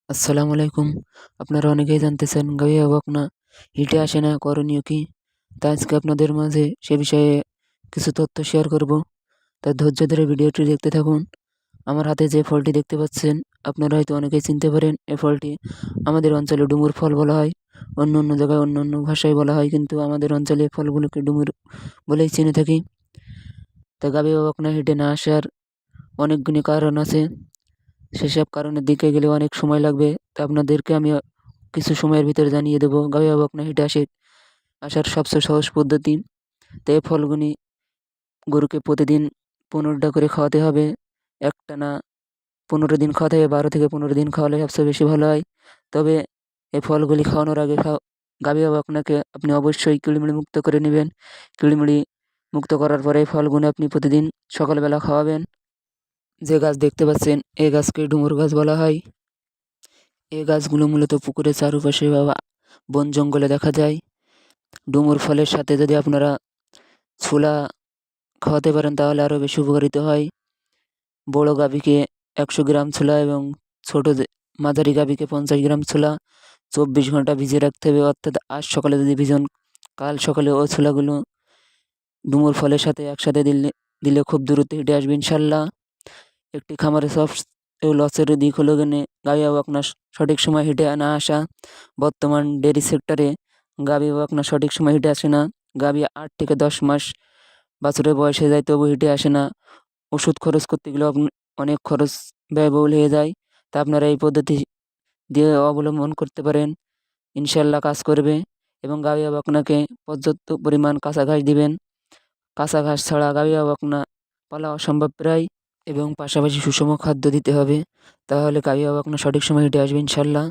আসসালামু আলাইকুম। আপনারা অনেকেই জানতে চান গাভী বা বকনা হিটে আসে না, করণীয় কি? তা আজকে আপনাদের মাঝে সে বিষয়ে কিছু তথ্য শেয়ার করব। তাই ধৈর্য ধরে ভিডিওটি দেখতে থাকুন। আমার হাতে যে ফলটি দেখতে পাচ্ছেন, আপনারা হয়তো অনেকেই চিনতে পারেন। এই ফলটি আমাদের অঞ্চলে ডুমুর ফল বলা হয়। অন্য অন্য জায়গায় অন্য অন্য ভাষায় বলা হয়, কিন্তু আমাদের অঞ্চলে এই ফলগুলোকে ডুমুর বলেই চিনে থাকি। তা গাভী বা বকনা হিটে না আসার অনেকগুলি কারণ আছে। সেসব কারণের দিকে গেলে অনেক সময় লাগবে। তা আপনাদেরকে আমি কিছু সময়ের ভিতরে জানিয়ে দেবো গাভী বা বকনা হিটে আসার সবচেয়ে সহজ পদ্ধতি। তো এই ফলগুলি গরুকে প্রতিদিন 15টা করে খাওয়াতে হবে। একটানা 15 দিন খাওয়াতে হবে। 12 থেকে 15 দিন খাওয়ালে সবচেয়ে বেশি ভালো হয়। তবে এই ফলগুলি খাওয়ানোর আগে গাভী বা বকনাকে আপনি অবশ্যই কিড়িমিড়ি মুক্ত করে নেবেন। কিড়িমিড়ি মুক্ত করার পরে এই ফলগুলো আপনি প্রতিদিন সকালবেলা খাওয়াবেন। যে গাছ দেখতে পাচ্ছেন, এই গাছকে ডুমুর গাছ বলা হয়। এই গাছগুলো মূলত পুকুরের চারপাশে বা বন জঙ্গলে দেখা যায়। ডুমুর ফলের সাথে যদি আপনারা ছোলা খাওয়াতে পারেন তাহলে আরও বেশি উপকারিত হয়। বড় গাভীকে 100 গ্রাম ছোলা এবং মাঝারি গাভীকে 50 গ্রাম ছোলা 24 ঘন্টা ভিজিয়ে রাখতে হবে। অর্থাৎ আজ সকালে যদি ভিজান, কাল সকালে ওই ছোলাগুলো ডুমুর ফলের সাথে একসাথে দিলে খুব দ্রুত হিটে আসবে ইনশাল্লাহ। একটি খামারে সবচেয়ে লসের দিক হলো গেলে গাভী বা বকনা সঠিক সময় হিটে না আসা। বর্তমান ডেয়ারি সেক্টরে গাভী বা বকনা সঠিক সময় হিটে আসে না। গাভী 8 থেকে 10 মাস বাছুরের বয়স হয়ে যায়, তবু হিটে আসে না। ওষুধ খরচ করতে গেলেও অনেক খরচ ব্যয়বহুল হয়ে যায়। তা আপনারা এই পদ্ধতি দিয়ে অবলম্বন করতে পারেন, ইনশাল্লাহ কাজ করবে। এবং গাভী বা বকনাকে পর্যাপ্ত পরিমাণ কাঁচা ঘাস দিবেন। কাঁচা ঘাস ছাড়া গাভী বা বকনা পালা অসম্ভব প্রায়। এবং পাশাপাশি সুষম খাদ্য দিতে হবে, তাহলে গাভী বা বকনা সঠিক সময় হিটে আসবে ইনশাল্লাহ।